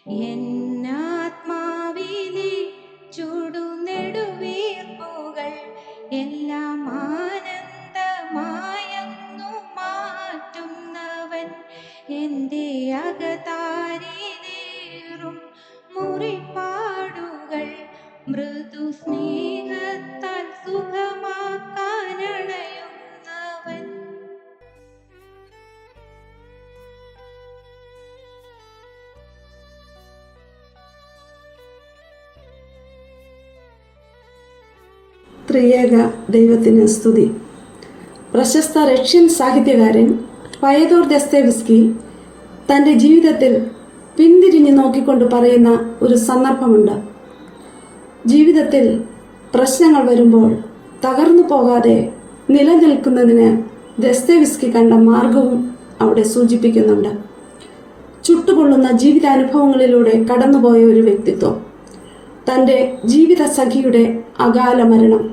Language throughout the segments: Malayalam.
എന്നാത്മാവിലെ ചുടുനെടുവീർപ്പുകൾ എല്ലാം ആനന്ദമായെന്നു മാറ്റുന്നവൻ, എൻ്റെ അകതാരിലേറും മുറിപ്പാടുകൾ മൃദു സ്നേഹത്താൽ സുഖമാക്കാനണയുന്നവൻ. ത്രിയേക ദൈവത്തിന് സ്തുതി. പ്രശസ്ത റഷ്യൻ സാഹിത്യകാരൻ ഫയദോർ ദസ്തേവ്സ്കി തൻ്റെ ജീവിതത്തിൽ പിന്തിരിഞ്ഞു നോക്കിക്കൊണ്ട് പറയുന്ന ഒരു സന്ദർഭമുണ്ട്. ജീവിതത്തിൽ പ്രശ്നങ്ങൾ വരുമ്പോൾ തകർന്നു പോകാതെ നിലനിൽക്കുന്നതിന് ദസ്തേവ്സ്കി കണ്ട മാർഗവും അവിടെ സൂചിപ്പിക്കുന്നുണ്ട്. ചുട്ടുപൊള്ളുന്ന ജീവിതാനുഭവങ്ങളിലൂടെ കടന്നുപോയ ഒരു വ്യക്തിത്വം, തൻ്റെ ജീവിത സഖിയുടെ അകാല മരണം,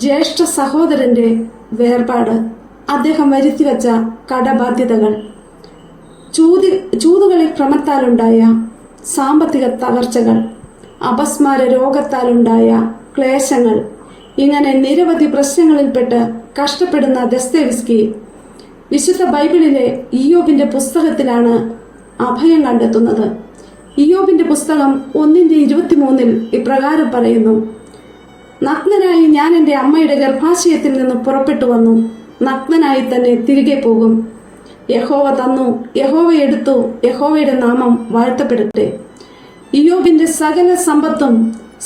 ജ്യേഷ്ഠ സഹോദരൻ്റെ വേർപാട്, അദ്ദേഹം വരുത്തിവെച്ച കടബാധ്യതകൾ, ചൂതുകളിൽ ക്രമത്താലുണ്ടായ സാമ്പത്തിക തകർച്ചകൾ, അപസ്മാര രോഗത്താലുണ്ടായ ക്ലേശങ്ങൾ, ഇങ്ങനെ നിരവധി പ്രശ്നങ്ങളിൽപ്പെട്ട് കഷ്ടപ്പെടുന്ന ദസ്തേവ്സ്കി വിശുദ്ധ ബൈബിളിലെ ഇയ്യോബിന്റെ പുസ്തകത്തിലാണ് അഭയം കണ്ടെത്തുന്നത്. ഇയ്യോബിന്റെ പുസ്തകം 1:23 ഇപ്രകാരം പറയുന്നു: നഗ്നനായി ഞാൻ എൻ്റെ അമ്മയുടെ ഗർഭാശയത്തിൽ നിന്ന് പുറപ്പെട്ടു വന്നു, നഗ്നനായി തന്നെ തിരികെ പോകും. യഹോവ തന്നു, യഹോവ എടുത്തു, യഹോവയുടെ നാമം വാഴ്ത്തപ്പെടട്ടെ. ഇയ്യോബിന്റെ സകല സമ്പത്തും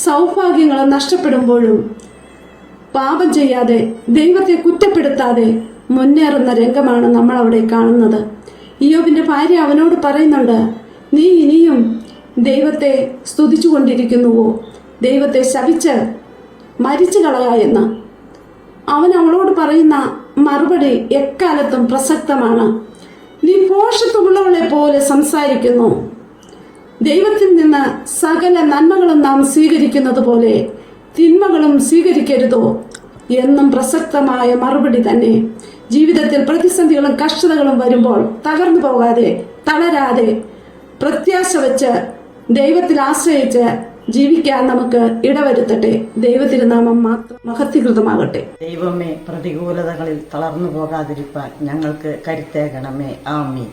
സൗഭാഗ്യങ്ങളും നഷ്ടപ്പെടുമ്പോഴും പാപം ചെയ്യാതെ ദൈവത്തെ കുറ്റപ്പെടുത്താതെ മുന്നേറുന്ന രംഗമാണ് നമ്മൾ അവിടെ കാണുന്നത്. ഇയ്യോബിന്റെ ഭാര്യ അവനോട് പറയുന്നുണ്ട്, നീ ഇനിയും ദൈവത്തെ സ്തുതിച്ചു കൊണ്ടിരിക്കുന്നുവോ? ദൈവത്തെ ശപിച്ച് മരിച്ചു കളക എന്ന്. അവൻ അവളോട് പറയുന്ന മറുപടി എക്കാലത്തും പ്രസക്തമാണ്. നീ ഭോഷത്വമുള്ളവളെ പോലെ സംസാരിക്കുന്നു. ദൈവത്തിൽ നിന്ന് സകല നന്മകളും നാം സ്വീകരിക്കുന്നത് പോലെ തിന്മകളും സ്വീകരിക്കരുതോ എന്നും പ്രസക്തമായ മറുപടി തന്നെ. ജീവിതത്തിൽ പ്രതിസന്ധികളും കഷ്ടതകളും വരുമ്പോൾ തകർന്നു പോകാതെ, തളരാതെ, പ്രത്യാശ വെച്ച് ദൈവത്തിൽ ആശ്രയിച്ച് ജീവിക്കാൻ നമുക്ക് ഇടവരുത്തട്ടെ. ദൈവത്തിന്റെ നാമം മാത്രം മഹത്വകൃതമാകട്ടെ. ദൈവമേ, പ്രതികൂലതകളിൽ തളർന്നു പോകാതിരിക്കാൻ ഞങ്ങൾക്ക് കരുത്തേകണമേ. ആമീൻ.